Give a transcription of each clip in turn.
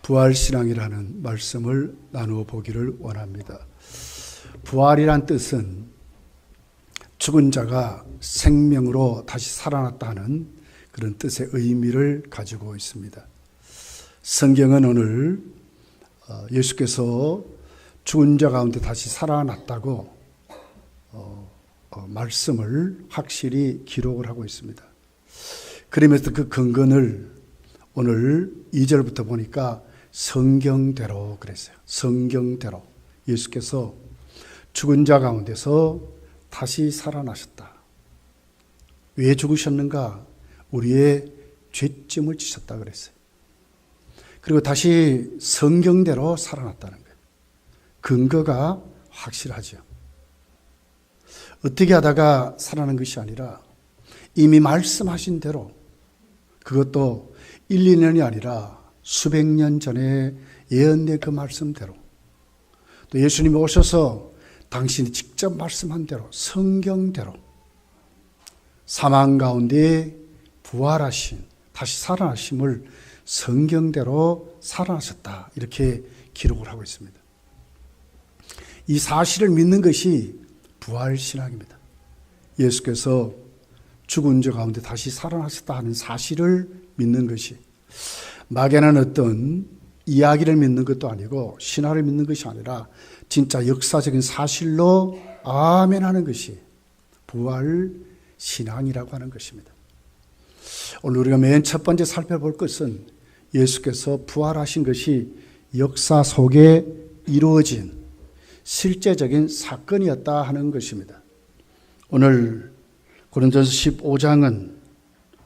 부활신앙이라는 말씀을 나누어 보기를 원합니다. 부활이란 뜻은 죽은 자가 생명으로 다시 살아났다는 그런 뜻의 의미를 가지고 있습니다. 성경은 오늘 예수께서 죽은 자 가운데 다시 살아났다고 말씀을 확실히 기록을 하고 있습니다. 그러면서 그 근거를 오늘 2절부터 보니까 성경대로 그랬어요. 성경대로 예수께서 죽은 자 가운데서 다시 살아나셨다. 왜 죽으셨는가? 우리의 죄짐을 지셨다 그랬어요. 그리고 다시 성경대로 살아났다는 거예요. 근거가 확실하죠. 어떻게 하다가 살아난 것이 아니라 이미 말씀하신 대로, 그것도 1, 2년이 아니라 수백 년 전에 예언된 그 말씀대로, 또 예수님이 오셔서 당신이 직접 말씀한 대로 성경대로 사망 가운데 부활하신, 다시 살아나심을 성경대로 살아나셨다, 이렇게 기록을 하고 있습니다. 이 사실을 믿는 것이 부활신앙입니다. 예수께서 죽은 자 가운데 다시 살아나셨다 하는 사실을 믿는 것이, 막연한 어떤 이야기를 믿는 것도 아니고 신화를 믿는 것이 아니라 진짜 역사적인 사실로 아멘 하는 것이 부활신앙이라고 하는 것입니다. 오늘 우리가 맨 첫 번째 살펴볼 것은 예수께서 부활하신 것이 역사 속에 이루어진 실제적인 사건이었다 하는 것입니다. 오늘 고린도전서 15장은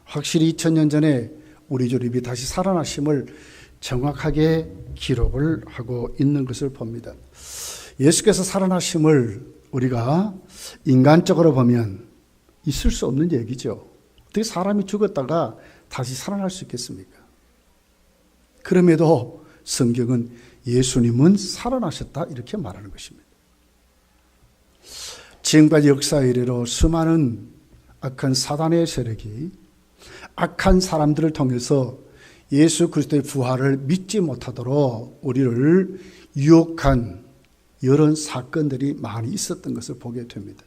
확실히 2000년 전에 우리 주 예수님이 다시 살아나심을 정확하게 기록을 하고 있는 것을 봅니다. 예수께서 살아나심을 우리가 인간적으로 보면 있을 수 없는 얘기죠. 어떻게 사람이 죽었다가 다시 살아날 수 있겠습니까? 그럼에도 성경은 예수님은 살아나셨다 이렇게 말하는 것입니다. 지금까지 역사 이래로 수많은 악한 사단의 세력이 악한 사람들을 통해서 예수 그리스도의 부활을 믿지 못하도록 우리를 유혹한 이런 사건들이 많이 있었던 것을 보게 됩니다.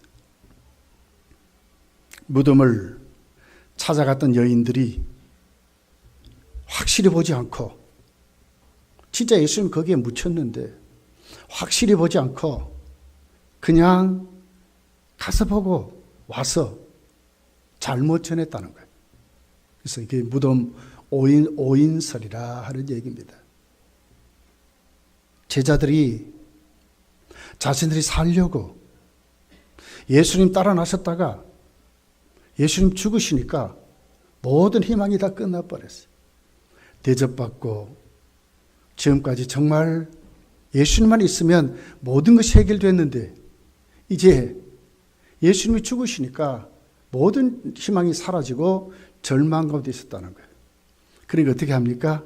무덤을 찾아갔던 여인들이 확실히 보지 않고, 진짜 예수님 거기에 묻혔는데 확실히 보지 않고 그냥 가서 보고 와서 잘못 전했다는 거예요. 그래서 이게 무덤 오인설이라 하는 얘기입니다. 제자들이 자신들이 살려고 예수님 따라 나섰다가 예수님 죽으시니까 모든 희망이 다 끝나버렸어요. 대접받고 지금까지 정말 예수님만 있으면 모든 것이 해결됐는데 이제 예수님이 죽으시니까 모든 희망이 사라지고 절망 가운데 있었다는 거예요. 그러니까 어떻게 합니까?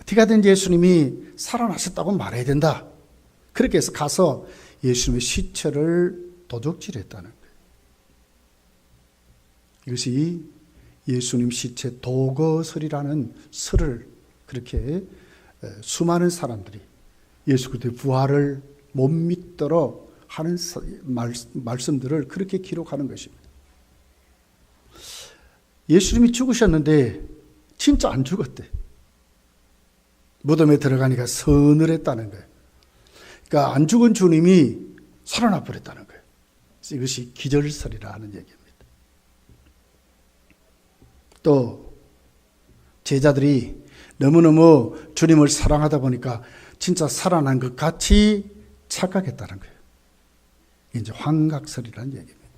어떻게 하든지 예수님이 살아나셨다고 말해야 된다. 그렇게 해서 가서 예수님의 시체를 도둑질했다는 거예요. 이것이 예수님 시체 도거설이라는 설을 그렇게 수많은 사람들이 예수 그리스도의 부활을 못 믿도록 하는 말씀들을 그렇게 기록하는 것입니다. 예수님이 죽으셨는데 진짜 안 죽었대. 무덤에 들어가니까 서늘했다는 거예요. 그러니까 안 죽은 주님이 살아나 버렸다는 거예요. 이것이 기절설이라 하는 얘기입니다. 또 제자들이 너무너무 주님을 사랑하다 보니까 진짜 살아난 것 같이 착각했다는 거예요. 이제 환각설이라는 얘기입니다.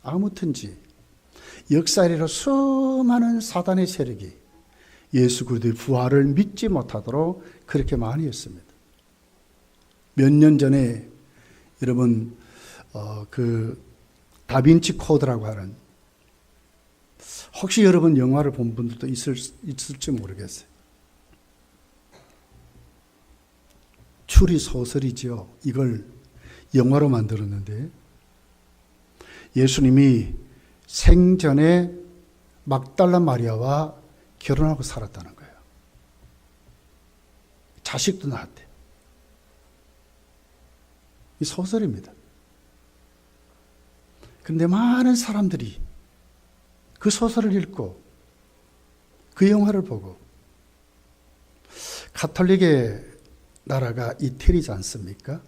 아무튼지 역사이래로 수많은 사단의 세력이 예수 그리스도의 부활을 믿지 못하도록 그렇게 많이 했습니다. 몇 년 전에 여러분 그 다빈치 코드라고 하는, 혹시 여러분 영화를 본 분들도 있을지 모르겠어요. 추리 소설이죠. 이걸 영화로 만들었는데 예수님이 생전에 막달라 마리아와 결혼하고 살았다는 거예요. 자식도 낳았대. 이 소설입니다. 그런데 많은 사람들이 그 소설을 읽고 그 영화를 보고 가톨릭의 나라가 이태리지 않습니까?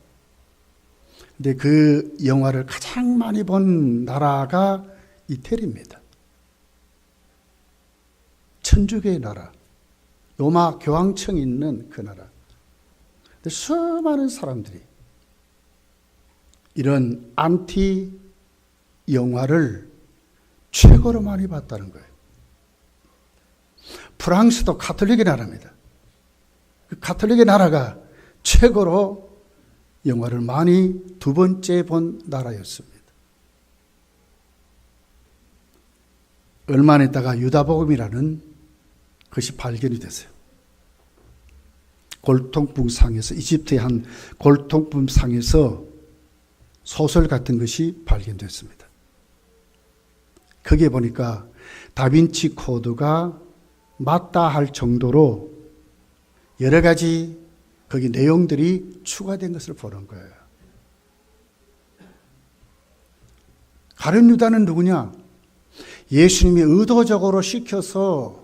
근데 그 영화를 가장 많이 본 나라가 이태리입니다. 천주교의 나라, 로마 교황청이 있는 그 나라. 근데 수많은 사람들이 이런 안티 영화를 최고로 많이 봤다는 거예요. 프랑스도 가톨릭의 나라입니다. 그 가톨릭의 나라가 최고로 영화를 많이 두 번째 본 나라였습니다. 얼마 안 있다가 유다복음이라는 것이 발견이 됐어요. 골통품상에서, 이집트의 한 골통품상에서 소설 같은 것이 발견됐습니다. 거기에 보니까 다빈치 코드가 맞다 할 정도로 여러 가지 거기 내용들이 추가된 것을 보는 거예요. 가룟 유다는 누구냐? 예수님이 의도적으로 시켜서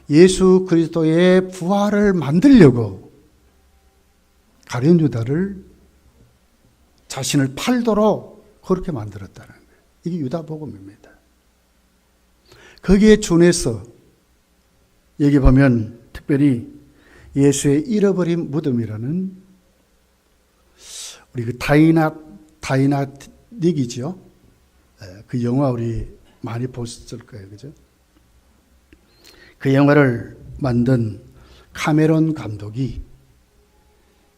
예수 그리스도의 부활을 만들려고 가룟 유다를 자신을 팔도록 그렇게 만들었다는 거예요. 이게 유다복음입니다. 거기에 준해서 여기 보면 특별히 예수의 잃어버린 무덤이라는 우리 그 다이나닉이죠. 그 영화 우리 많이 보셨을 거예요. 그죠? 그 영화를 만든 카메론 감독이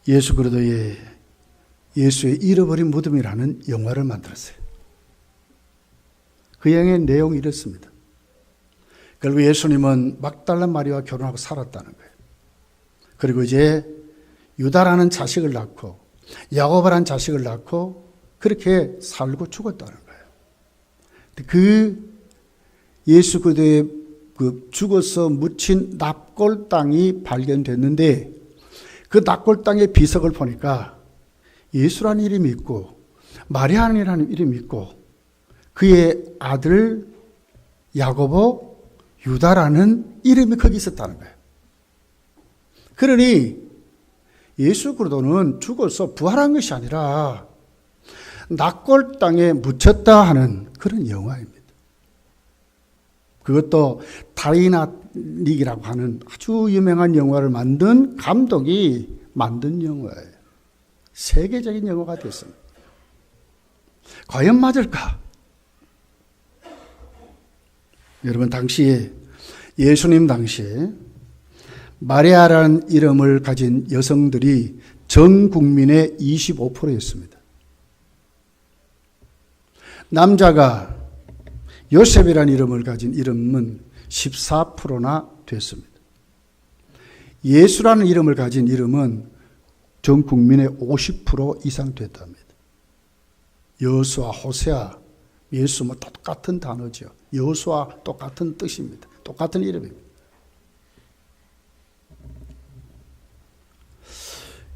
예수 그리스도의 예수의 잃어버린 무덤이라는 영화를 만들었어요. 그 영화의 내용이 이렇습니다. 결국 예수님은 막달라 마리아와 결혼하고 살았다는 거예요. 그리고 이제 유다라는 자식을 낳고 야고보라는 자식을 낳고 그렇게 살고 죽었다는 거예요. 그 예수 그리스도의 그 죽어서 묻힌 납골 땅이 발견됐는데 그 납골 땅의 비석을 보니까 예수라는 이름이 있고 마리아라는 이름이 있고 그의 아들 야고보, 유다라는 이름이 거기 있었다는 거예요. 그러니 예수 그리스도는 죽어서 부활한 것이 아니라 납골 땅에 묻혔다 하는 그런 영화입니다. 그것도 다이나닉이라고 하는 아주 유명한 영화를 만든 감독이 만든 영화예요. 세계적인 영화가 됐습니다. 과연 맞을까? 여러분 당시에 예수님 당시에 마리아라는 이름을 가진 여성들이 전 국민의 25%였습니다. 남자가 요셉이라는 이름을 가진 이름은 14%나 됐습니다. 예수라는 이름을 가진 이름은 전 국민의 50% 이상 됐답니다. 여수와 호세아, 예수 뭐 똑같은 단어죠. 여수와 똑같은 뜻입니다. 똑같은 이름입니다.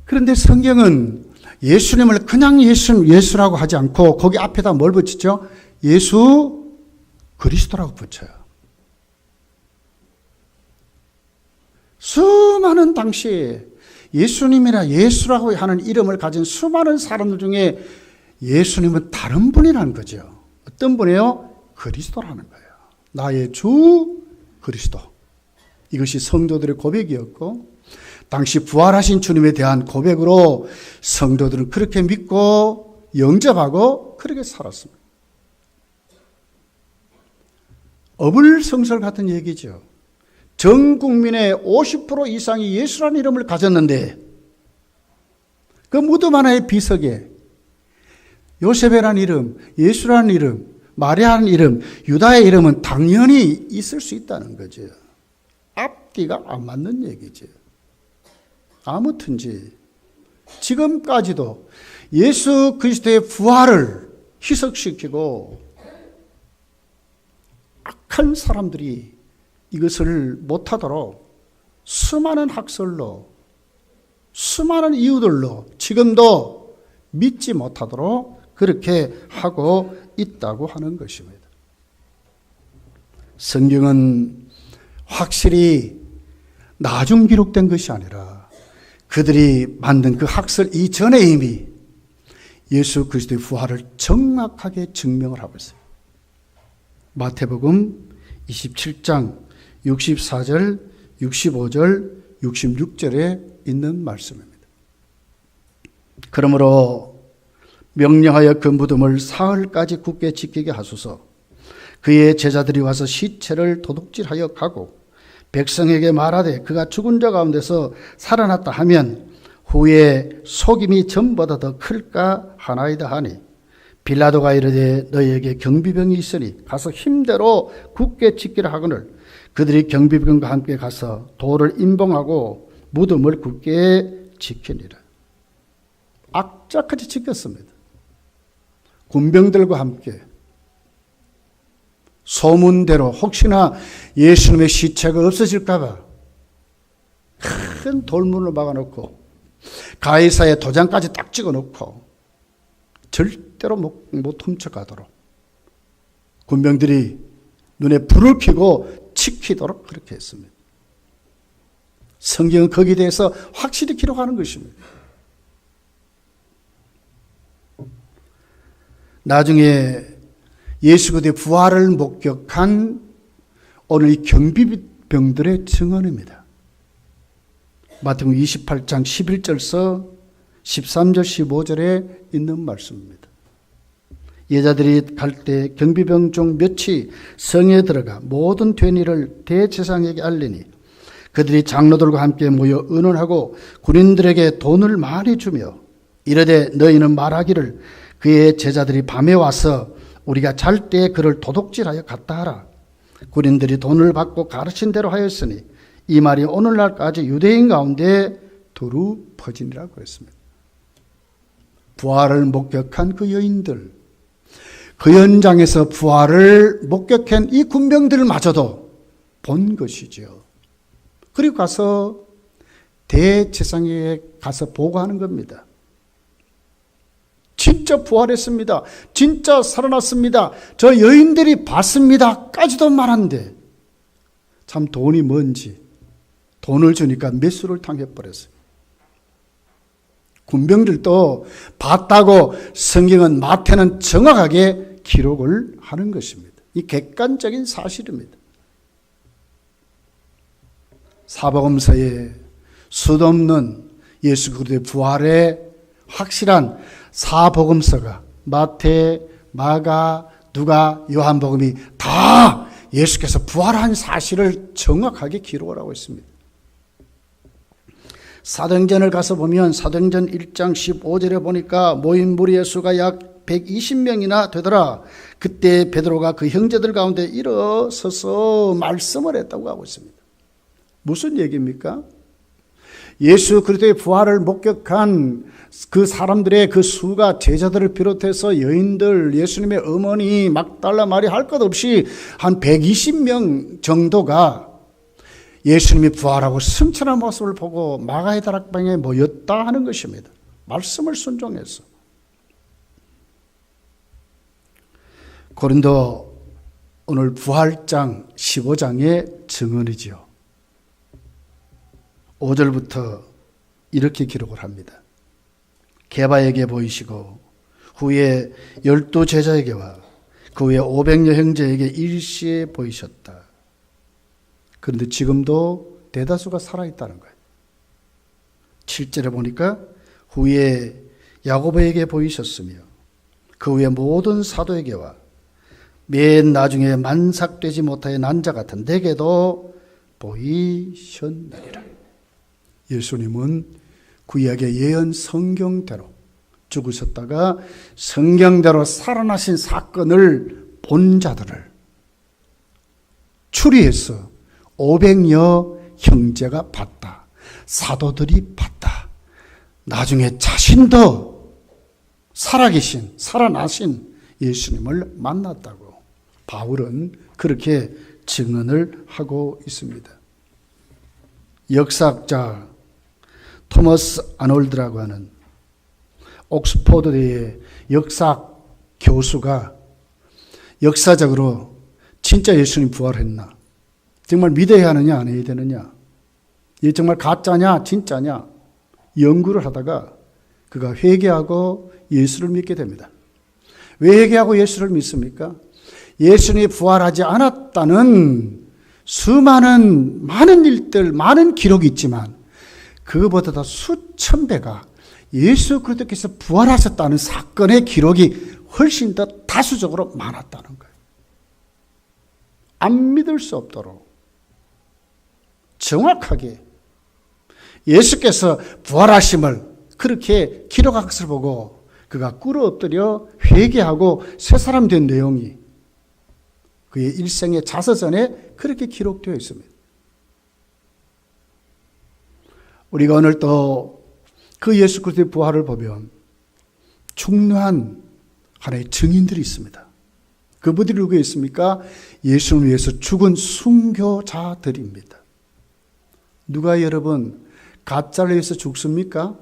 그런데 성경은 예수님을 그냥 예수라고 하지 않고 거기 앞에다 뭘 붙이죠? 예수 그리스도라고 붙여요. 수많은 당시에 예수님이라 예수라고 하는 이름을 가진 수많은 사람들 중에 예수님은 다른 분이라는 거죠. 어떤 분이에요? 그리스도라는 거예요. 나의 주 그리스도. 이것이 성도들의 고백이었고 당시 부활하신 주님에 대한 고백으로 성도들은 그렇게 믿고 영접하고 그렇게 살았습니다. 어불성설 같은 얘기죠. 전 국민의 50% 이상이 예수라는 이름을 가졌는데 그 무덤 하나의 비석에 요셉이라는 이름, 예수라는 이름, 마리아라는 이름, 유다의 이름은 당연히 있을 수 있다는 거죠. 앞뒤가 안 맞는 얘기죠. 아무튼지 지금까지도 예수 그리스도의 부활을 희석시키고 악한 사람들이 이것을 못하도록 수많은 학설로 수많은 이유들로 지금도 믿지 못하도록 그렇게 하고 있다고 하는 것입니다. 성경은 확실히 나중 기록된 것이 아니라 그들이 만든 그 학설 이전에 이미 예수 그리스도의 부활을 정확하게 증명을 하고 있어요. 마태복음 27장 64절, 65절, 66절에 있는 말씀입니다. 그러므로 명령하여 그 무덤을 사흘까지 굳게 지키게 하소서. 그의 제자들이 와서 시체를 도둑질하여 가고 백성에게 말하되 그가 죽은 자 가운데서 살아났다 하면 후에 속임이 전보다 더 클까 하나이다 하니 빌라도가 이르되 너희에게 경비병이 있으니 가서 힘대로 굳게 지키라 하거늘 그들이 경비병과 함께 가서 돌을 임봉하고 무덤을 굳게 지키니라. 악착같이 지켰습니다. 군병들과 함께 소문대로 혹시나 예수님의 시체가 없어질까 봐 큰 돌문을 막아놓고 가이사의 도장까지 딱 찍어놓고 절대로 못 훔쳐가도록 군병들이 눈에 불을 켜고 지키도록 그렇게 했습니다. 성경은 거기에 대해서 확실히 기록하는 것입니다. 나중에 예수 그리스도의 부활을 목격한 오늘 이 경비병들의 증언입니다. 마태복음 28장 11절서 13절 15절에 있는 말씀입니다. 여자들이 갈 때 경비병 중 몇이 성에 들어가 모든 된 일을 대제사장에게 알리니 그들이 장로들과 함께 모여 의논하고 군인들에게 돈을 많이 주며 이르되 너희는 말하기를 그의 제자들이 밤에 와서 우리가 잘 때 그를 도둑질하여 갔다 하라. 군인들이 돈을 받고 가르친 대로 하였으니 이 말이 오늘날까지 유대인 가운데 두루 퍼지니라고 했습니다. 부활을 목격한 그 여인들, 그 현장에서 부활을 목격한 이 군병들마저도 본 것이죠. 그리고 가서 대제사장에게 가서 보고하는 겁니다. 진짜 부활했습니다. 진짜 살아났습니다. 저 여인들이 봤습니다. 까지도 말한데 참 돈이 뭔지 돈을 주니까 매수를 당해버렸어요. 군병들도 봤다고 성경은 마태는 정확하게 기록을 하는 것입니다. 이 객관적인 사실입니다. 사복음서에 수도 없는 예수 그리스도의 부활의 확실한 사복음서가 마태, 마가, 누가, 요한복음이 다 예수께서 부활한 사실을 정확하게 기록을 하고 있습니다. 사도행전을 가서 보면 사도행전 1장 15절에 보니까 모인 무리의 수가 약 120명이나 되더라. 그때 베드로가 그 형제들 가운데 일어서서 말씀을 했다고 하고 있습니다. 무슨 얘기입니까? 예수 그리스도의 부활을 목격한 그 사람들의 그 수가 제자들을 비롯해서 여인들, 예수님의 어머니, 막달라 마리아 할 것 없이 한 120명 정도가 예수님이 부활하고 승천한 모습을 보고 마가의 다락방에 모였다 하는 것입니다. 말씀을 순종해서. 고린도 오늘 부활장 15장의 증언이지요. 5절부터 이렇게 기록을 합니다. 게바에게 보이시고 후에 12 제자에게와 그 후에 500여 형제에게 일시에 보이셨다. 그런데 지금도 대다수가 살아있다는 거예요. 7절에 보니까 후에 야고보에게 보이셨으며 그 후에 모든 사도에게와 맨 나중에 만삭되지 못하여 난 자 같은 내게도 보이셨느니라. 예수님은 구약의 예언 성경대로 죽으셨다가 성경대로 살아나신 사건을 본 자들을 추리해서 500여 형제가 봤다. 사도들이 봤다. 나중에 자신도 살아계신, 살아나신 예수님을 만났다고 바울은 그렇게 증언을 하고 있습니다. 역사학자 토머스 아놀드라고 하는 옥스포드대의 역사 교수가 역사적으로 진짜 예수님 부활했나? 정말 믿어야 하느냐 안 해야 되느냐? 이게 정말 가짜냐 진짜냐? 연구를 하다가 그가 회개하고 예수를 믿게 됩니다. 왜 회개하고 예수를 믿습니까? 예수님이 부활하지 않았다는 많은 일들, 많은 기록이 있지만 그거보다 수천 배가 예수 그리스도께서 부활하셨다는 사건의 기록이 훨씬 더 다수적으로 많았다는 거예요. 안 믿을 수 없도록 정확하게 예수께서 부활하심을 그렇게 기록한 것을 보고 그가 꿇어 엎드려 회개하고 새 사람 된 내용이 그의 일생의 자서전에 그렇게 기록되어 있습니다. 우리가 오늘 또 그 예수 그리스도의 부활을 보면 중요한 하나의 증인들이 있습니다. 그분들이 누구였습니까? 예수를 위해서 죽은 순교자들입니다. 누가 여러분 가짜를 위해서 죽습니까?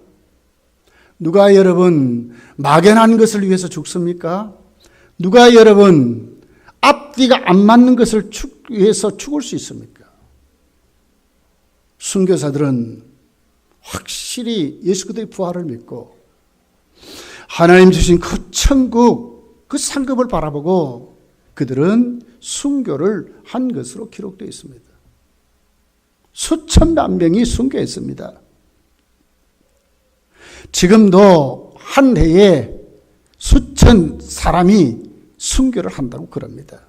누가 여러분 막연한 것을 위해서 죽습니까? 누가 여러분 앞뒤가 안 맞는 것을 위해서 죽을 수 있습니까? 순교자들은 확실히 예수 그리스도의 부활을 믿고 하나님 주신 그 천국, 그 상급을 바라보고 그들은 순교를 한 것으로 기록되어 있습니다. 수천만 명이 순교했습니다. 지금도 한 해에 수천 사람이 순교를 한다고 그럽니다.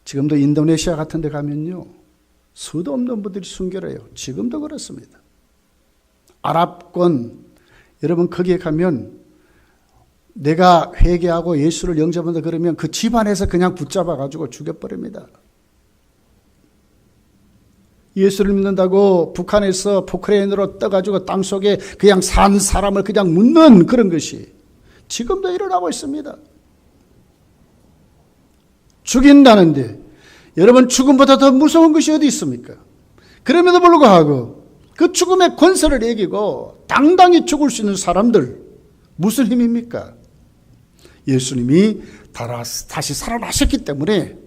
지금도 인도네시아 같은 데 가면요, 수도 없는 분들이 순교를 해요. 지금도 그렇습니다. 아랍권, 여러분 거기에 가면 내가 회개하고 예수를 영접한다 그러면 그 집안에서 그냥 붙잡아가지고 죽여버립니다. 예수를 믿는다고 북한에서 포크레인으로 떠가지고 땅속에 그냥 산 사람을 그냥 묻는 그런 것이 지금도 일어나고 있습니다. 죽인다는데 여러분 죽음보다 더 무서운 것이 어디 있습니까? 그럼에도 불구하고 그 죽음의 권세를 이기고 당당히 죽을 수 있는 사람들 무슨 힘입니까? 예수님이 다시 살아나셨기 때문에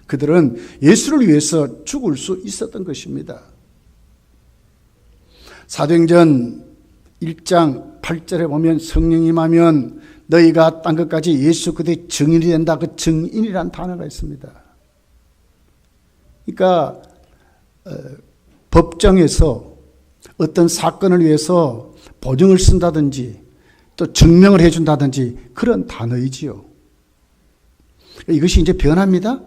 그들은 예수를 위해서 죽을 수 있었던 것입니다. 사도행전 1장 8절에 보면 성령 임하면 너희가 땅 끝까지 예수 그리스도의 증인이 된다. 그 증인이란 단어가 있습니다. 그러니까 법정에서 어떤 사건을 위해서 보증을 쓴다든지 또 증명을 해준다든지 그런 단어이지요. 이것이 이제 변합니다.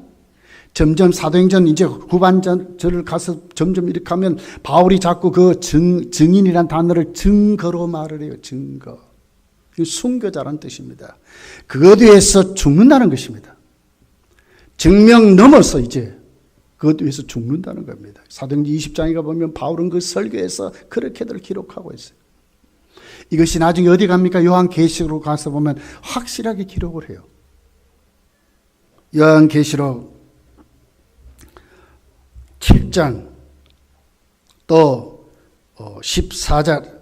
점점 사도행전 이제 후반절을 가서 점점 이렇게 하면 바울이 자꾸 그 증인이란 단어를 증거로 말을 해요. 증거. 순교자라는 뜻입니다. 그것 위해서 죽는다는 것입니다. 증명 넘어서 이제 그것 위해서 죽는다는 겁니다. 사도행전 20장에 가보면 바울은 그 설교에서 그렇게들 기록하고 있어요. 이것이 나중에 어디 갑니까? 요한계시록으로 가서 보면 확실하게 기록을 해요. 요한계시록 7장 또 14장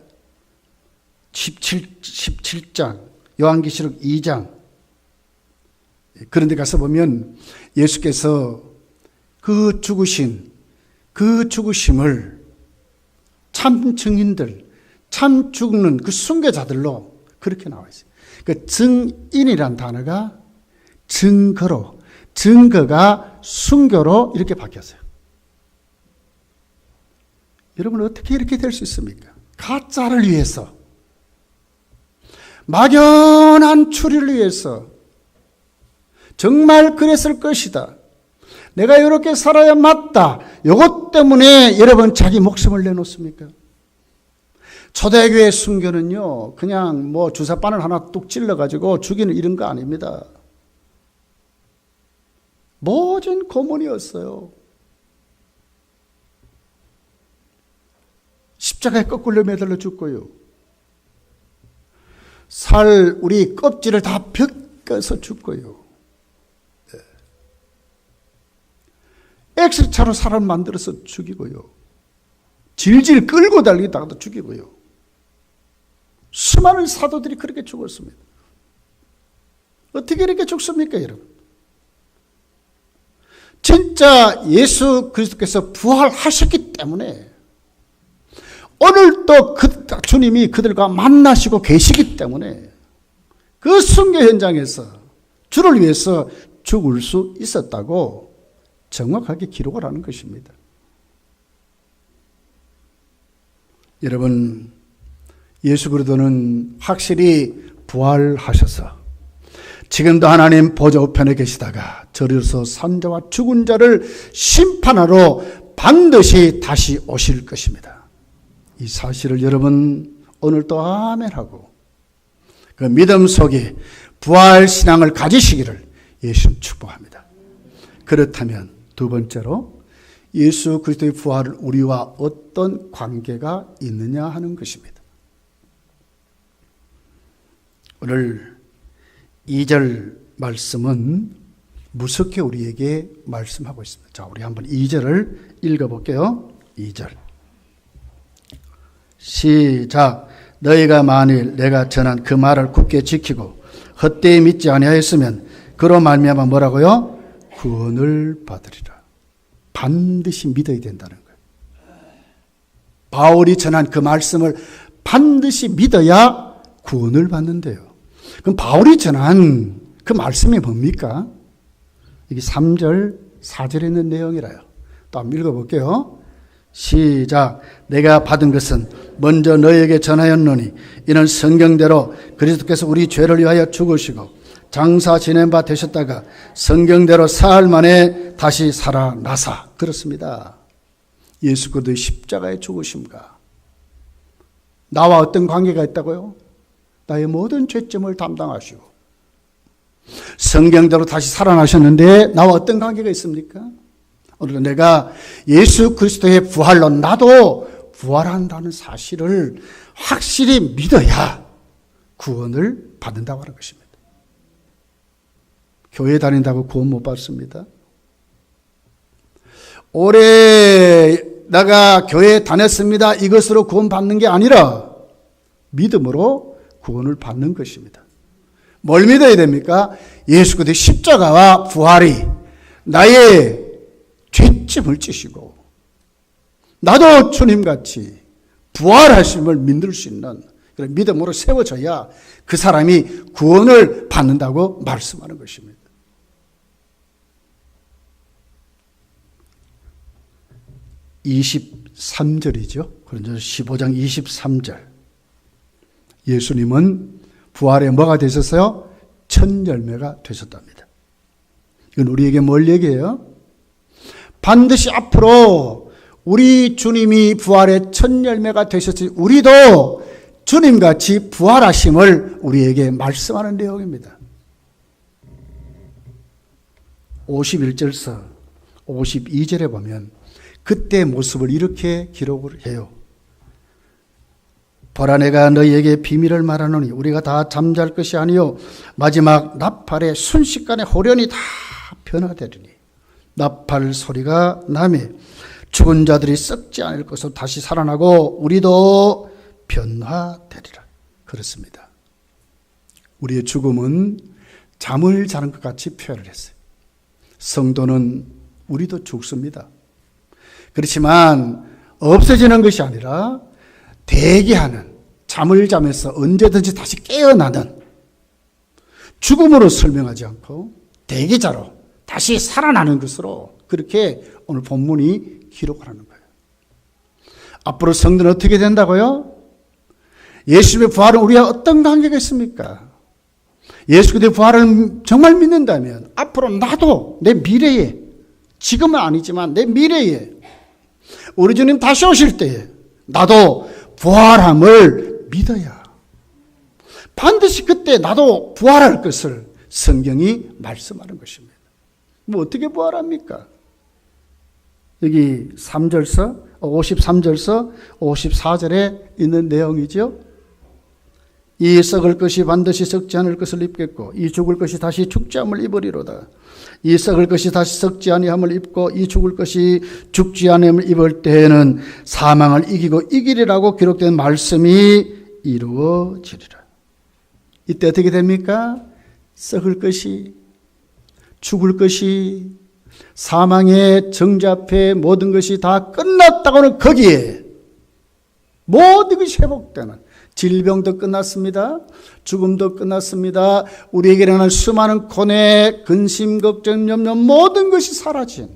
17장 요한계시록 2장 그런 데 가서 보면 예수께서 그 죽으심을 참 증인들, 참 죽는 그 순교자들로 그렇게 나와 있어요. 그 증인이란 단어가 증거로, 증거가 순교로 이렇게 바뀌었어요. 여러분 어떻게 이렇게 될 수 있습니까? 가짜를 위해서, 막연한 추리를 위해서 정말 그랬을 것이다. 내가 이렇게 살아야 맞다. 이것 때문에 여러분 자기 목숨을 내놓습니까? 초대교회 순교는요, 그냥 뭐 주사바늘 하나 뚝 찔러가지고 죽이는 이런 거 아닙니다. 모진 고문이었어요. 십자가에 거꾸로 매달려 죽고요. 우리 껍질을 다 벗겨서 죽고요. X차로 사람 만들어서 죽이고요. 질질 끌고 달리다가도 죽이고요. 수많은 사도들이 그렇게 죽었습니다. 어떻게 이렇게 죽습니까, 여러분? 진짜 예수 그리스도께서 부활하셨기 때문에 오늘도 주님이 그들과 만나시고 계시기 때문에 그 순교 현장에서 주를 위해서 죽을 수 있었다고 정확하게 기록을 하는 것입니다. 여러분, 예수 그리스도는 확실히 부활하셔서 지금도 하나님 보좌 우편에 계시다가 저리로서 산자와 죽은 자를 심판하러 반드시 다시 오실 것입니다. 이 사실을 여러분 오늘 또 아멘하고 그 믿음 속에 부활 신앙을 가지시기를 예수님 축복합니다. 그렇다면 두 번째로 예수 그리스도의 부활을 우리와 어떤 관계가 있느냐 하는 것입니다. 오늘 2절 말씀은 무섭게 우리에게 말씀하고 있습니다. 자, 우리 한번 2절을 읽어볼게요. 2절 시작. 너희가 만일 내가 전한 그 말을 굳게 지키고 헛되이 믿지 아니하였으면 그로 말미암아 뭐라고요? 구원을 받으리라. 반드시 믿어야 된다는 거예요. 바울이 전한 그 말씀을 반드시 믿어야 구원을 받는데요. 그럼 바울이 전한 그 말씀이 뭡니까? 이게 3절, 4절에 있는 내용이라요. 또 한번 읽어볼게요. 시작. 내가 받은 것은 먼저 너희에게 전하였노니 이는 성경대로 그리스도께서 우리 죄를 위하여 죽으시고 장사 지낸 바 되셨다가 성경대로 사흘 만에 다시 살아나사. 그렇습니다. 예수 그리스도의 십자가의 죽으심과 나와 어떤 관계가 있다고요? 나의 모든 죄점을 담당하시고 성경대로 다시 살아나셨는데 나와 어떤 관계가 있습니까? 오늘 내가 예수 그리스도의 부활로 나도 부활한다는 사실을 확실히 믿어야 구원을 받는다고 하는 것입니다. 교회 다닌다고 구원 못 받습니다. 올해 내가 교회 다녔습니다. 이것으로 구원 받는 게 아니라 믿음으로 구원을 받는 것입니다. 뭘 믿어야 됩니까? 예수 그리스도의 십자가와 부활이 나의 죄점을 찌시고 나도 주님같이 부활하심을 믿을 수 있는 그런 믿음으로 세워져야 그 사람이 구원을 받는다고 말씀하는 것입니다. (23절이죠) 그런저 15장 23절 예수님은 부활에 뭐가 되셨어요? 첫 열매가 되셨답니다. 이건 우리에게 뭘 얘기해요? 반드시 앞으로 우리 주님이 부활의 첫 열매가 되셨으니 우리도 주님같이 부활하심을 우리에게 말씀하는 내용입니다. 51절서 52절에 보면 그때 모습을 이렇게 기록을 해요. 보라 내가 너희에게 비밀을 말하노니 우리가 다 잠잘 것이 아니요 마지막 나팔의 순식간에 호련히 다 변화되리니 나팔 소리가 나매 죽은 자들이 썩지 않을 것으로 다시 살아나고 우리도 변화되리라. 그렇습니다. 우리의 죽음은 잠을 자는 것 같이 표현을 했어요. 성도는 우리도 죽습니다. 그렇지만 없어지는 것이 아니라 대기하는, 잠을 자면서 언제든지 다시 깨어나는, 죽음으로 설명하지 않고 대기자로 다시 살아나는 것으로 그렇게 오늘 본문이 기록을 하는 거예요. 앞으로 성도는 어떻게 된다고요? 예수님의 부활은 우리와 어떤 관계가 있습니까? 예수 그리스도의 부활을 정말 믿는다면 앞으로 나도 내 미래에, 지금은 아니지만 내 미래에 우리 주님 다시 오실 때에 나도 부활함을 믿어야 반드시 그때 나도 부활할 것을 성경이 말씀하는 것입니다. 뭐 어떻게 부활합니까? 여기 3절서 53절서 54절에 있는 내용이죠. 이 썩을 것이 반드시 썩지 않을 것을 입겠고 이 죽을 것이 다시 죽지 않을 입으리로다. 이 썩을 것이 다시 썩지 아니함을 입고 이 죽을 것이 죽지 아니함을 입을 때에는 사망을 이기고 이기리라고 기록된 말씀이 이루어지리라. 이때 어떻게 됩니까? 썩을 것이, 죽을 것이, 사망의 정죄 모든 것이 다 끝났다고는 거기에 모든 것이 회복되는, 질병도 끝났습니다. 죽음도 끝났습니다. 우리에게 일어날 수많은 고뇌, 근심, 걱정, 염려 모든 것이 사라진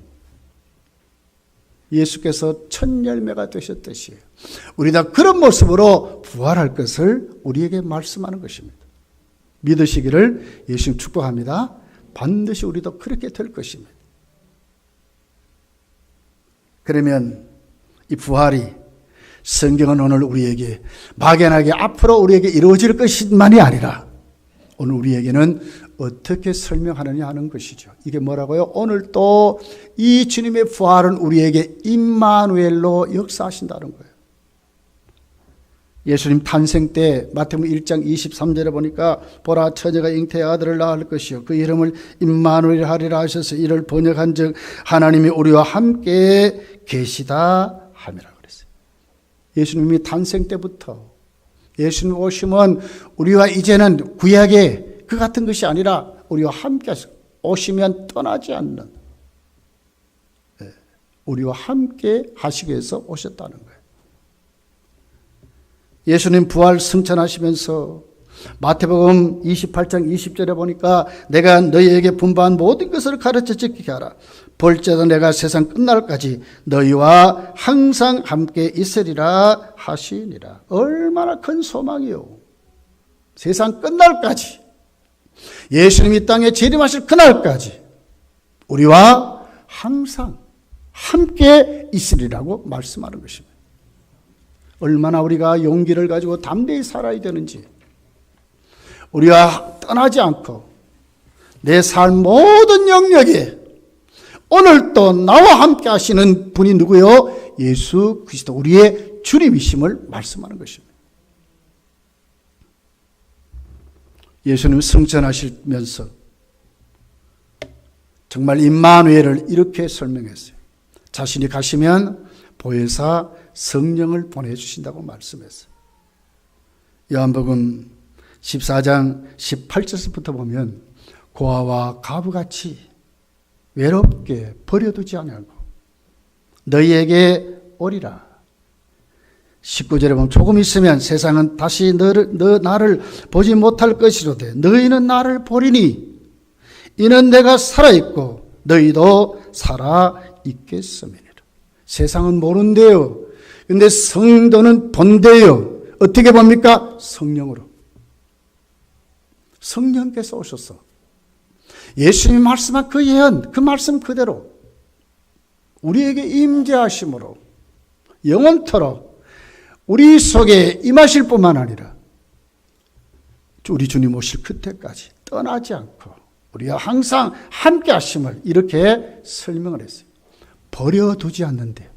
예수께서 첫 열매가 되셨듯이 우리 다 그런 모습으로 부활할 것을 우리에게 말씀하는 것입니다. 믿으시기를 예수님 축복합니다. 반드시 우리도 그렇게 될 것입니다. 그러면 이 부활이 성경은 오늘 우리에게 막연하게 앞으로 우리에게 이루어질 것만이 아니라 오늘 우리에게는 어떻게 설명하느냐 하는 것이죠. 이게 뭐라고요? 오늘 또 이 주님의 부활은 우리에게 임마누엘로 역사하신다는 거예요. 예수님 탄생 때 마태복음 1장 23절에 보니까 보라 처녀가 잉태의 아들을 낳을 것이요 그 이름을 임마누엘 하리라 하셔서 이를 번역한 즉 하나님이 우리와 함께 계시다 함이라 그랬어요. 예수님이 탄생 때부터 예수님 오심은 우리와 이제는 구약의 그 같은 것이 아니라 우리와 함께 오시면 떠나지 않는, 우리와 함께 하시기 위해서 오셨다는 거예요. 예수님 부활 승천하시면서 마태복음 28장 20절에 보니까 내가 너희에게 분부한 모든 것을 가르쳐 지키게 하라. 볼지어다 내가 세상 끝날까지 너희와 항상 함께 있으리라 하시니라. 얼마나 큰 소망이요. 세상 끝날까지, 예수님이 땅에 재림하실 그날까지 우리와 항상 함께 있으리라고 말씀하는 것입니다. 얼마나 우리가 용기를 가지고 담대히 살아야 되는지, 우리가 떠나지 않고 내 삶 모든 영역에 오늘도 나와 함께 하시는 분이 누구요? 예수 그리스도 우리의 주님이심을 말씀하는 것입니다. 예수님 승천하시면서 정말 임마누엘을 이렇게 설명했어요. 자신이 가시면 보혜사 성령을 보내주신다고 말씀했어요. 요한복음 14장 18절부터 보면 고아와 가부같이 외롭게 버려두지 아니하고 너희에게 오리라. 19절에 보면 조금 있으면 세상은 다시 나를 보지 못할 것이로되 너희는 나를 보리니 이는 내가 살아있고 너희도 살아있겠음이니라. 세상은 모른대요. 근데 성도는 본대요. 어떻게 봅니까? 성령으로. 성령께서 오셔서 예수님이 말씀한 그 예언, 그 말씀 그대로 우리에게 임재하심으로 영원토록 우리 속에 임하실 뿐만 아니라 우리 주님 오실 그때까지 떠나지 않고 우리와 항상 함께 하심을 이렇게 설명을 했어요. 버려두지 않는데요.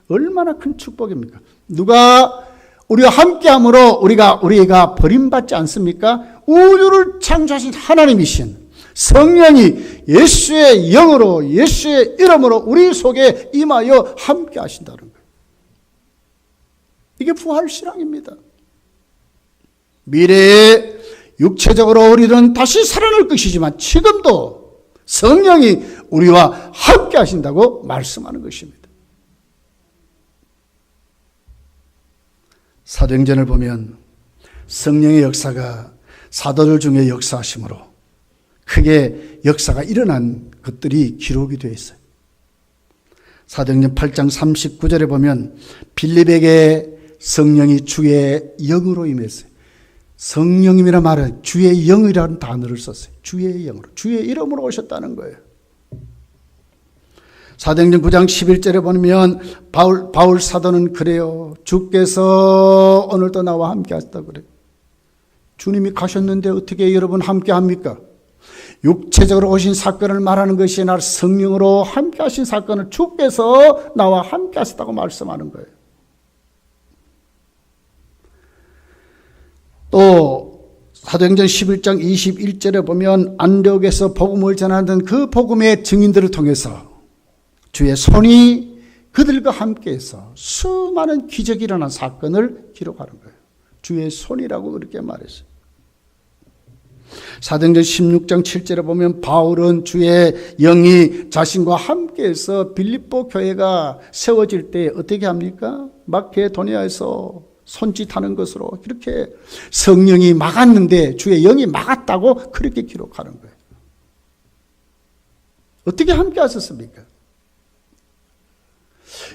얼마나 큰 축복입니까? 누가 우리와 함께함으로 우리가 버림받지 않습니까? 우주를 창조하신 하나님이신 성령이 예수의 영으로 예수의 이름으로 우리 속에 임하여 함께 하신다는 거예요. 이게 부활신앙입니다. 미래에 육체적으로 우리는 다시 살아날 것이지만 지금도 성령이 우리와 함께 하신다고 말씀하는 것입니다. 사도행전을 보면 성령의 역사가 사도들 중에 역사하심으로 크게 역사가 일어난 것들이 기록이 되어 있어요. 사도행전 8장 39절에 보면 빌립에게 성령이 주의 영으로 임했어요. 성령님이라 말은 주의 영이라는 단어를 썼어요. 주의 영으로, 주의 이름으로 오셨다는 거예요. 사도행전 9장 11절에 보면 바울 사도는 그래요. 주께서 오늘도 나와 함께 하셨다고 그래요. 주님이 가셨는데 어떻게 여러분 함께 합니까? 육체적으로 오신 사건을 말하는 것이 아니라 성령으로 함께 하신 사건을 주께서 나와 함께 하셨다고 말씀하는 거예요. 또 사도행전 11장 21절에 보면 안디옥에서 복음을 전하던 그 복음의 증인들을 통해서 주의 손이 그들과 함께해서 수많은 기적이 일어난 사건을 기록하는 거예요. 주의 손이라고 그렇게 말했어요. 사도행전 16장 7절에 보면 바울은 주의 영이 자신과 함께해서 빌립보 교회가 세워질 때 어떻게 합니까? 마케도니아에서 손짓하는 것으로 이렇게 성령이 막았는데 주의 영이 막았다고 그렇게 기록하는 거예요. 어떻게 함께 하셨습니까?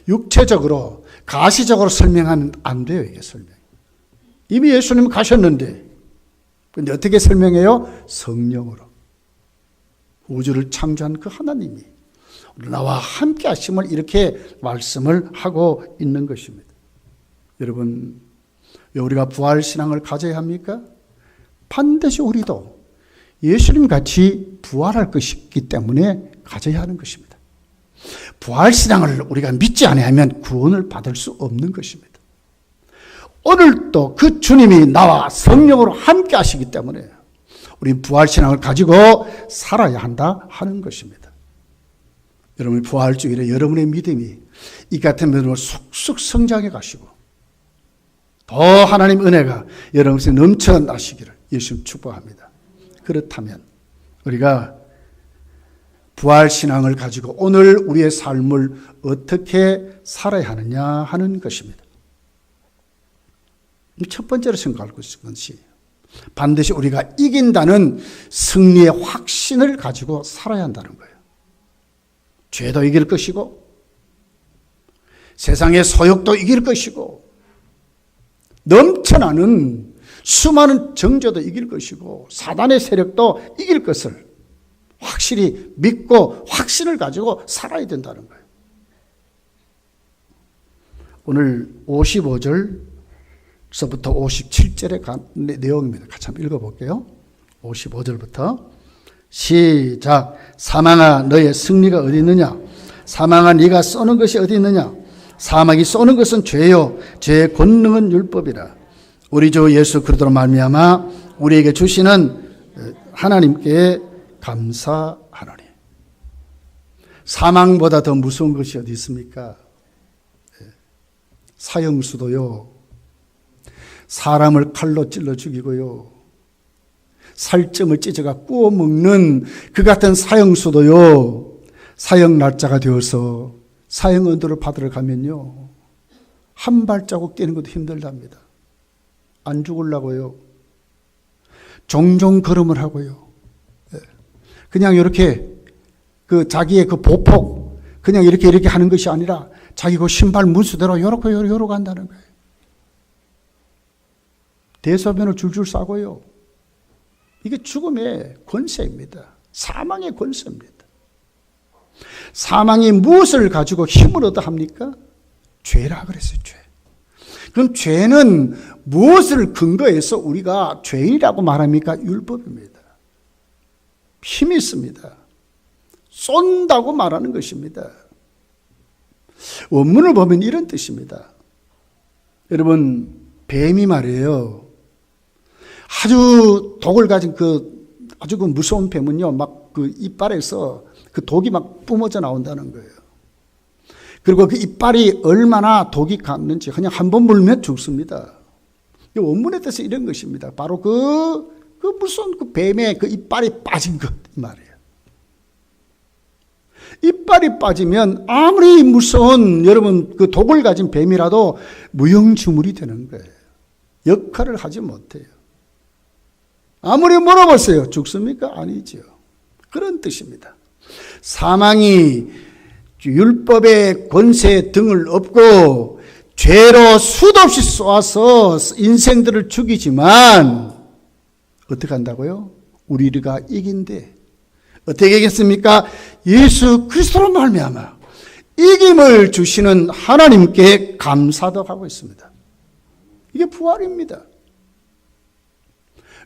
육체적으로 가시적으로 설명하면 안 돼요. 이게 설명. 이미 예수님 가셨는데 근데 어떻게 설명해요? 성령으로. 우주를 창조한 그 하나님이 나와 함께 하심을 이렇게 말씀을 하고 있는 것입니다. 여러분, 왜 우리가 부활신앙을 가져야 합니까? 반드시 우리도 예수님 같이 부활할 것이기 때문에 가져야 하는 것입니다. 부활신앙을 우리가 믿지 않으면 구원을 받을 수 없는 것입니다. 오늘도 그 주님이 나와 성령으로 함께 하시기 때문에 우리 부활신앙을 가지고 살아야 한다 하는 것입니다. 여러분, 부활주일에 여러분의 믿음이 이 같은 믿음으로 쑥쑥 성장해 가시고 더 하나님 은혜가 여러분에게 넘쳐나시기를 예수님 축복합니다. 그렇다면 우리가 부활신앙을 가지고 오늘 우리의 삶을 어떻게 살아야 하느냐 하는 것입니다. 첫 번째로 생각할 것이 반드시 우리가 이긴다는 승리의 확신을 가지고 살아야 한다는 거예요. 죄도 이길 것이고 세상의 소욕도 이길 것이고 넘쳐나는 수많은 정죄도 이길 것이고 사단의 세력도 이길 것을 확실히 믿고 확신을 가지고 살아야 된다는 거예요. 오늘 55절서부터 57절의 내용입니다. 같이 한번 읽어볼게요. 55절부터 시작. 사망아 너의 승리가 어디 있느냐? 사망아 네가 쏘는 것이 어디 있느냐? 사망이 쏘는 것은 죄요 죄의 권능은 율법이라. 우리 주 예수 그리스도로 말미암아 우리에게 주시는 하나님께 감사하노니. 사망보다 더 무서운 것이 어디 있습니까? 사형수도요, 사람을 칼로 찔러 죽이고요, 살점을 찢어가 구워 먹는 그 같은 사형수도요, 사형 날짜가 되어서 사형 언도를 받으러 가면요 한 발자국 뛰는 것도 힘들답니다. 안 죽으려고요. 종종 걸음을 하고요. 그냥 이렇게 그 자기의 그 보폭 그냥 이렇게 하는 것이 아니라 자기 그 신발 문수대로 요렇게 한다는 거예요. 대소변을 줄줄 싸고요. 이게 죽음의 권세입니다. 사망의 권세입니다. 사망이 무엇을 가지고 힘을 얻어 합니까? 죄라 그랬어요. 죄. 그럼 죄는 무엇을 근거해서 우리가 죄인이라고 말합니까? 율법입니다. 힘이 있습니다. 쏜다고 말하는 것입니다. 원문을 보면 이런 뜻입니다. 여러분, 뱀이 말이에요. 아주 독을 가진 아주 무서운 뱀은요, 막 그 이빨에서 그 독이 막 뿜어져 나온다는 거예요. 그리고 그 이빨이 얼마나 독이 갔는지 그냥 한 번 물면 죽습니다. 원문의 뜻은 이런 것입니다. 바로 그 무슨 그 뱀의 그 이빨이 빠진 것, 이 말이에요. 이빨이 빠지면 아무리 무서운 여러분 그 독을 가진 뱀이라도 무용지물이 되는 거예요. 역할을 하지 못해요. 아무리 물어보세요. 죽습니까? 아니죠. 그런 뜻입니다. 사망이 율법의 권세 등을 업고 죄로 수도 없이 쏘아서 인생들을 죽이지만 어떻게 한다고요? 우리가 이긴데 어떻게 이겼습니까? 예수 그리스도로 말미암아 이김을 주시는 하나님께 감사도 하고 있습니다. 이게 부활입니다.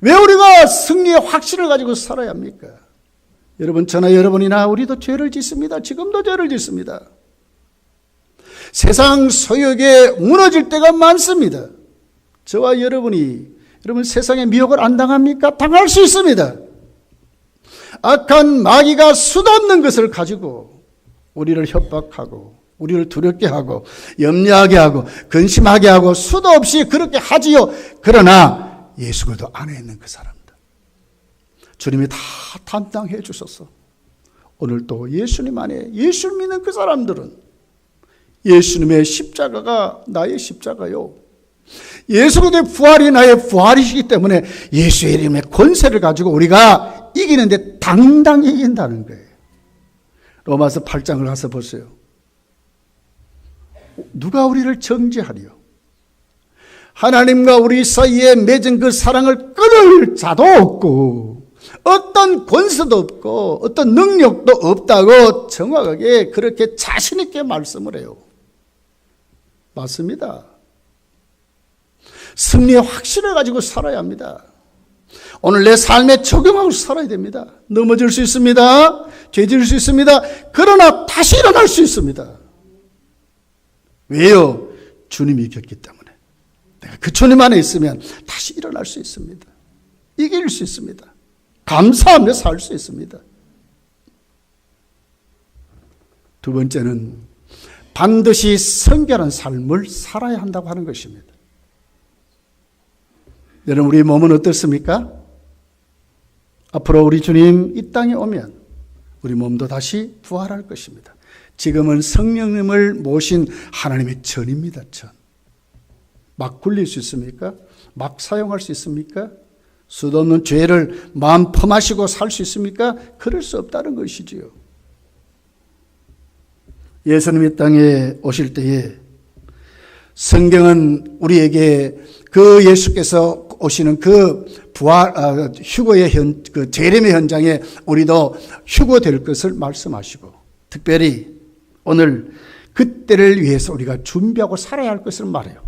왜 우리가 승리의 확신을 가지고 살아야 합니까? 여러분, 저나 여러분이나 우리도 죄를 짓습니다. 지금도 죄를 짓습니다. 세상 소욕에 무너질 때가 많습니다. 저와 여러분이 여러분, 세상의 미혹을 안 당합니까? 당할 수 있습니다. 악한 마귀가 수도 없는 것을 가지고 우리를 협박하고 우리를 두렵게 하고 염려하게 하고 근심하게 하고 수도 없이 그렇게 하지요. 그러나 예수 그리스도 안에 있는 그 사람들, 주님이 다 담당해 주셔서 오늘 또 예수님 안에 예수를 믿는 그 사람들은 예수님의 십자가가 나의 십자가요, 예수 그리스도의 부활이 나의 부활이시기 때문에 예수의 이름의 권세를 가지고 우리가 이기는데 당당히 이긴다는 거예요. 로마서 8장을 가서 보세요. 누가 우리를 정죄하리요? 하나님과 우리 사이에 맺은 그 사랑을 끊을 자도 없고 어떤 권세도 없고 어떤 능력도 없다고 정확하게 그렇게 자신 있게 말씀을 해요. 맞습니다. 승리의 확신을 가지고 살아야 합니다. 오늘 내 삶에 적용하고 살아야 됩니다. 넘어질 수 있습니다. 죄질 수 있습니다. 그러나 다시 일어날 수 있습니다. 왜요? 주님이 이겼기 때문에. 내가 그 주님 안에 있으면 다시 일어날 수 있습니다. 이길 수 있습니다. 감사하며 살 수 있습니다. 두 번째는 반드시 성결한 삶을 살아야 한다고 하는 것입니다. 여러분, 우리 몸은 어떻습니까? 앞으로 우리 주님 이 땅에 오면 우리 몸도 다시 부활할 것입니다. 지금은 성령님을 모신 하나님의 전입니다. 전. 막 굴릴 수 있습니까? 막 사용할 수 있습니까? 수도 없는 죄를 마음 품하시고 살 수 있습니까? 그럴 수 없다는 것이지요. 예수님이 땅에 오실 때에 성경은 우리에게 그 예수께서 오시는 그 부활, 휴거의 그 재림의 현장에 우리도 휴거될 것을 말씀하시고, 특별히 오늘 그때를 위해서 우리가 준비하고 살아야 할 것을 말해요.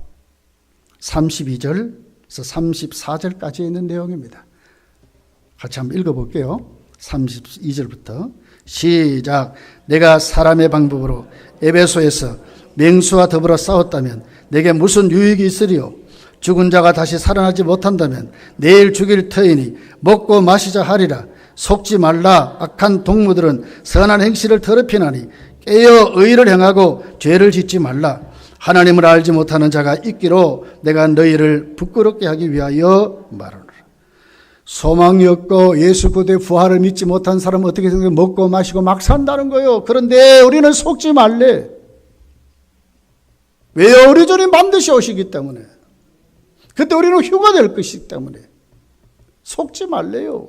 32절에서 34절까지 있는 내용입니다. 같이 한번 읽어볼게요. 32절부터 시작. 내가 사람의 방법으로 에베소에서 맹수와 더불어 싸웠다면 내게 무슨 유익이 있으리요? 죽은 자가 다시 살아나지 못한다면 내일 죽일 터이니 먹고 마시자 하리라. 속지 말라. 악한 동무들은 선한 행실을 더럽히나니 깨어 의를 행하고 죄를 짓지 말라. 하나님을 알지 못하는 자가 있기로 내가 너희를 부끄럽게 하기 위하여 말하노라. 소망이 없고 예수 그리스도의 부활을 믿지 못한 사람은 어떻게 생각해? 먹고 마시고 막 산다는 거예요. 그런데 우리는 속지 말래. 왜요? 우리 주님 반드시 오시기 때문에. 그때 우리는 휴가될 것이기 때문에 속지 말래요.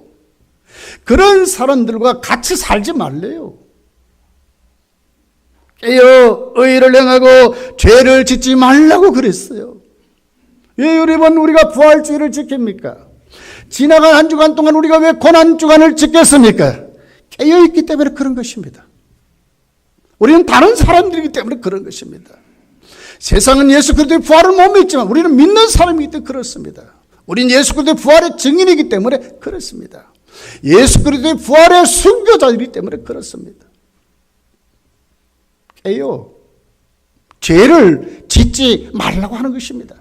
그런 사람들과 같이 살지 말래요. 깨어 의를 행하고 죄를 짓지 말라고 그랬어요. 왜 여러분 우리가 부활주의를 지킵니까? 지나간 한 주간 동안 우리가 왜 고난주간을 지켰습니까? 깨어있기 때문에 그런 것입니다. 우리는 다른 사람들이기 때문에 그런 것입니다. 세상은 예수 그리스도의 부활을 못 믿지만 우리는 믿는 사람이기 때문에 그렇습니다. 우리는 예수 그리스도의 부활의 증인이기 때문에 그렇습니다. 예수 그리스도의 부활의 순교자이기 때문에 그렇습니다. 깨요. 죄를 짓지 말라고 하는 것입니다.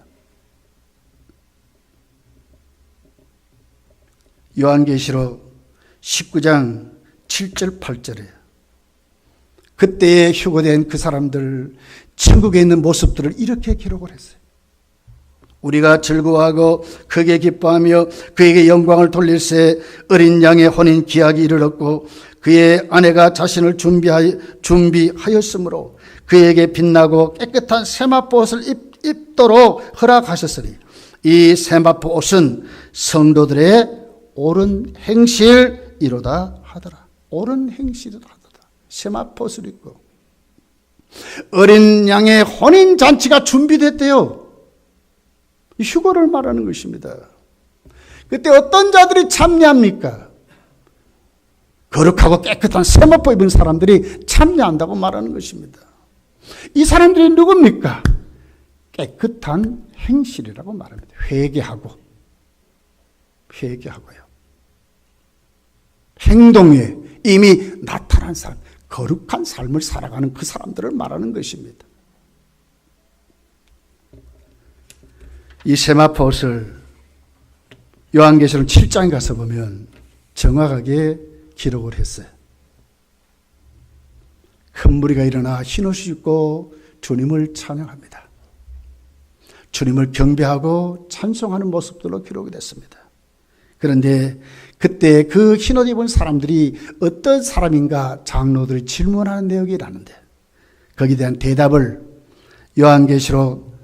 요한계시록 19장 7절 8절에 그때에 휴거된 그 사람들 천국에 있는 모습들을 이렇게 기록을 했어요. 우리가 즐거워하고 크게 기뻐하며 그에게 영광을 돌릴새 어린 양의 혼인 기약이 이르렀고 그의 아내가 자신을 준비하였으므로 그에게 빛나고 깨끗한 세마포 옷을 입도록 허락하셨으니 이 세마포 옷은 성도들의 옳은 행실이로다 하더라. 옳은 행실이로다 하더라. 세마포 옷을 입고 어린 양의 혼인잔치가 준비됐대요. 휴거를 말하는 것입니다. 그때 어떤 자들이 참여합니까? 거룩하고 깨끗한 세마포 입은 사람들이 참여한다고 말하는 것입니다. 이 사람들이 누굽니까? 깨끗한 행실이라고 말합니다. 회개하고요. 행동에 이미 나타난 사람, 거룩한 삶을 살아가는 그 사람들을 말하는 것입니다. 이 세마포 옷을 요한계시록 7장에 가서 보면 정확하게 기록을 했어요. 큰 무리가 일어나 흰옷을 입고 주님을 찬양합니다. 주님을 경배하고 찬송하는 모습들로 기록이 됐습니다. 그런데 그때 그 흰옷 입은 사람들이 어떤 사람인가 장로들이 질문하는 내용이 나는데 거기에 대한 대답을 요한계시록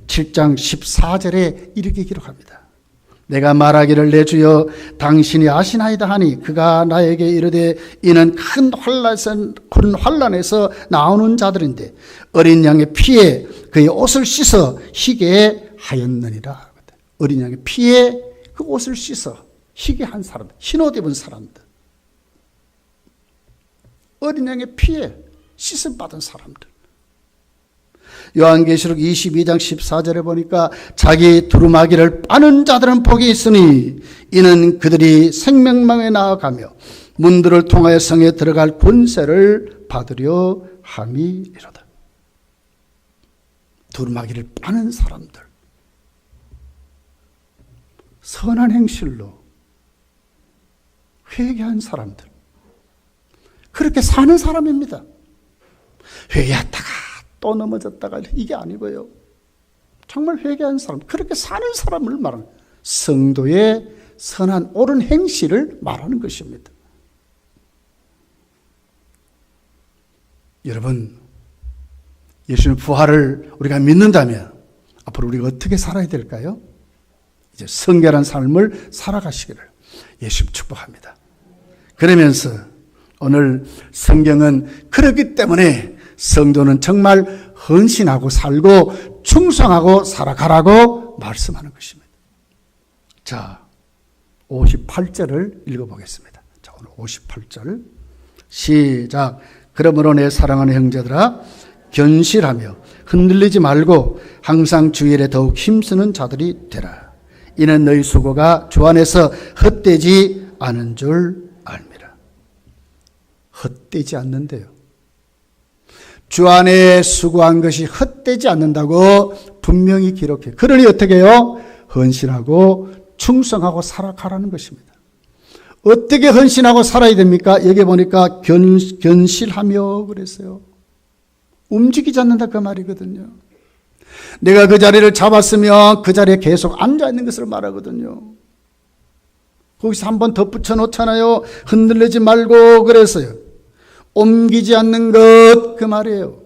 7장 14절에 이렇게 기록합니다. 내가 말하기를 내 주여 당신이 아시나이다 하니 그가 나에게 이르되 이는 큰 환란에서 나오는 자들인데 어린 양의 피에 그의 옷을 씻어 희게 하였느니라. 어린 양의 피에 그 옷을 씻어 희게 한 사람들, 흰옷 입은 사람들, 어린 양의 피에 씻음 받은 사람들. 요한계시록 22장 14절에 보니까 자기 두루마기를 빠는 자들은 복이 있으니 이는 그들이 생명망에 나아가며 문들을 통하여 성에 들어갈 권세를 받으려 함이니로다. 두루마기를 빠는 사람들, 선한 행실로 회개한 사람들, 그렇게 사는 사람입니다. 회개했다가 또 넘어졌다가 이게 아니고요. 정말 회개한 사람, 그렇게 사는 사람을 말하는 성도의 선한 옳은 행실을 말하는 것입니다. 여러분, 예수님 부활을 우리가 믿는다면 앞으로 우리가 어떻게 살아야 될까요? 이제 성결한 삶을 살아가시기를 예수님 축복합니다. 그러면서 오늘 성경은 그렇기 때문에 성도는 정말 헌신하고 살고 충성하고 살아가라고 말씀하는 것입니다. 자, 58절을 읽어보겠습니다. 자, 오늘 58절 시작. 그러므로 내 사랑하는 형제들아 견실하며 흔들리지 말고 항상 주일에 더욱 힘쓰는 자들이 되라. 이는 너희 수고가 주 안에서 헛되지 않은 줄 알미라. 헛되지 않는데요. 주 안에 수고한 것이 헛되지 않는다고 분명히 기록해. 그러니 어떻게 해요? 헌신하고 충성하고 살아가라는 것입니다. 어떻게 헌신하고 살아야 됩니까? 여기 보니까 견실하며 그랬어요. 움직이지 않는다 그 말이거든요. 내가 그 자리를 잡았으면 그 자리에 계속 앉아있는 것을 말하거든요. 거기서 한 번 덧붙여 놓잖아요. 흔들리지 말고 그랬어요. 옮기지 않는 것 그 말이에요.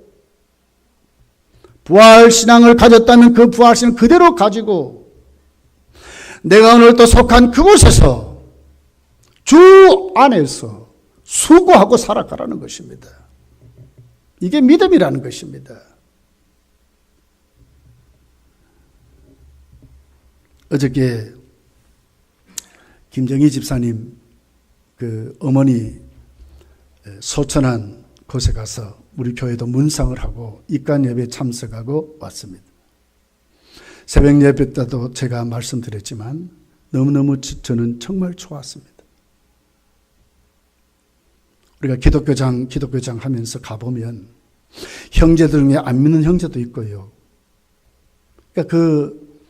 부활신앙을 가졌다면 그 부활신앙을 그대로 가지고 내가 오늘 또 속한 그곳에서 주 안에서 수고하고 살아가라는 것입니다. 이게 믿음이라는 것입니다. 어저께 김정희 집사님 그 어머니 소천한 곳에 가서 우리 교회도 문상을 하고 입관 예배에 참석하고 왔습니다. 새벽 예배 때도 제가 말씀드렸지만 너무너무 저는 정말 좋았습니다. 우리가 기독교장 하면서 가보면 형제들 중에 안 믿는 형제도 있고요. 그러니까 그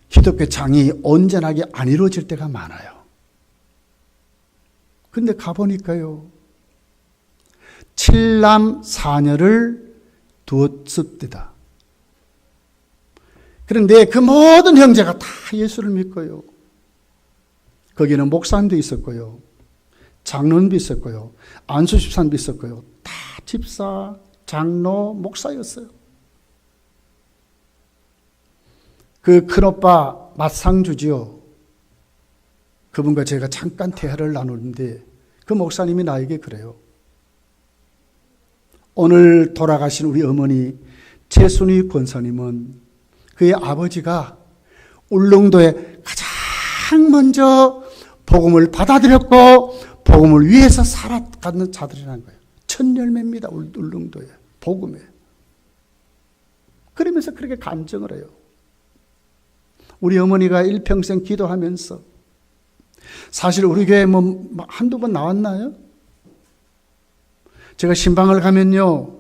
기독교장이 온전하게 안 이루어질 때가 많아요. 근데 가보니까요. 7남 4녀를 두었습니다. 그런데 그 모든 형제가 다 예수를 믿고요. 거기는 목사님도 있었고요. 장로님도 있었고요. 안수 집사님도 있었고요. 다 집사, 장로, 목사였어요. 그 큰오빠 맞상주지요. 그분과 제가 잠깐 대화를 나누는데 그 목사님이 나에게 그래요. 오늘 돌아가신 우리 어머니 최순희 권사님은 그의 아버지가 울릉도에 가장 먼저 복음을 받아들였고 복음을 위해서 살아가는 자들이라는 거예요. 첫 열매입니다. 울릉도에 복음에. 그러면서 그렇게 간증을 해요. 우리 어머니가 일평생 기도하면서 사실 우리 교회 뭐 한두 번 나왔나요? 제가 신방을 가면요.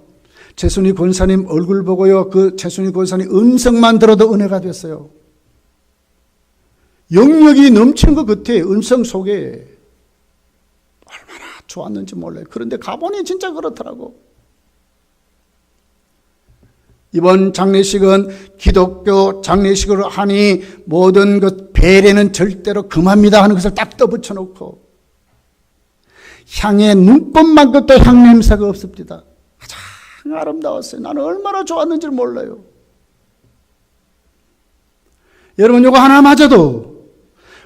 최순희 권사님 얼굴 보고요. 그 최순희 권사님 음성만 들어도 은혜가 됐어요. 영역이 넘치는 것 같아. 음성 속에. 얼마나 좋았는지 몰라요. 그런데 가보니 진짜 그렇더라고. 이번 장례식은 기독교 장례식으로 하니 모든 것 배례는 절대로 금합니다 하는 것을 딱 떠붙여 놓고 향의 눈꽃만큼도 향 냄새가 없습니다. 가장 아름다웠어요. 나는 얼마나 좋았는지 몰라요. 여러분, 이거 하나마저도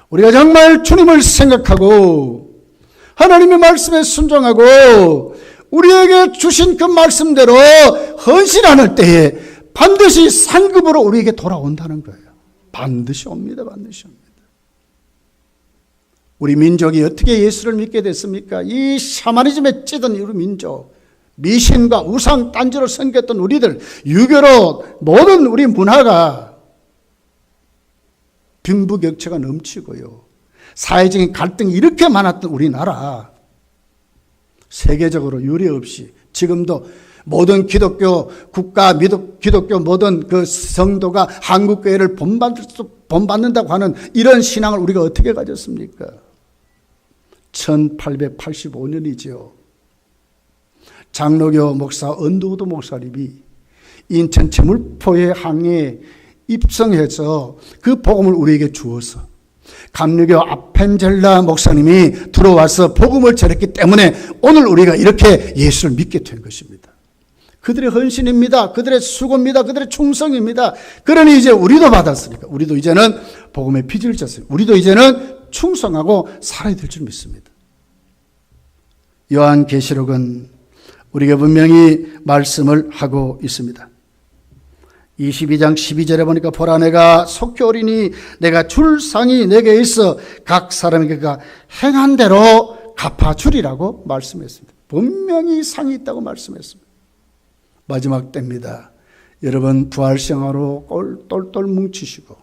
우리가 정말 주님을 생각하고 하나님의 말씀에 순종하고 우리에게 주신 그 말씀대로 헌신하는 때에 반드시 상급으로 우리에게 돌아온다는 거예요. 반드시 옵니다. 반드시 옵니다. 우리 민족이 어떻게 예수를 믿게 됐습니까? 이 샤머니즘에 찌든 우리 민족, 미신과 우상 딴지로 섬겼던 우리들, 유교로 모든 우리 문화가 빈부격차가 넘치고요. 사회적인 갈등이 이렇게 많았던 우리나라, 세계적으로 유례 없이 지금도 모든 기독교 국가, 기독교 모든 그 성도가 한국교회를 본받는다고 하는 이런 신앙을 우리가 어떻게 가졌습니까? 1885년이죠. 장로교 목사 언두우도 목사님이 인천 제물포의 항에 입성해서 그 복음을 우리에게 주어서 감리교 아펜젤라 목사님이 들어와서 복음을 전했기 때문에 오늘 우리가 이렇게 예수를 믿게 된 것입니다. 그들의 헌신입니다. 그들의 수고입니다. 그들의 충성입니다. 그러니 이제 우리도 받았으니까 우리도 이제는 복음의 빚을 졌어요. 우리도 이제는 충성하고 살아야 될 줄 믿습니다. 요한계시록은 우리가 분명히 말씀을 하고 있습니다. 22장 12절에 보니까 보라 내가 속히 오리니 내가 줄 상이 내게 있어 각 사람에게가 행한 대로 갚아주리라고 말씀했습니다. 분명히 상이 있다고 말씀했습니다. 마지막 때입니다. 여러분 부활신앙으로 똘똘 뭉치시고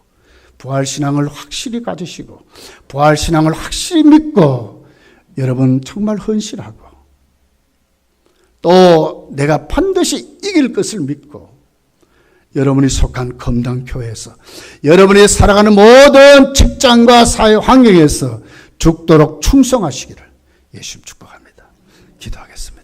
부활신앙을 확실히 가지시고 부활신앙을 확실히 믿고 여러분 정말 헌신하고 또 내가 반드시 이길 것을 믿고 여러분이 속한 검단교회에서 여러분이 살아가는 모든 직장과 사회 환경에서 죽도록 충성하시기를 예수님 축복합니다. 기도하겠습니다.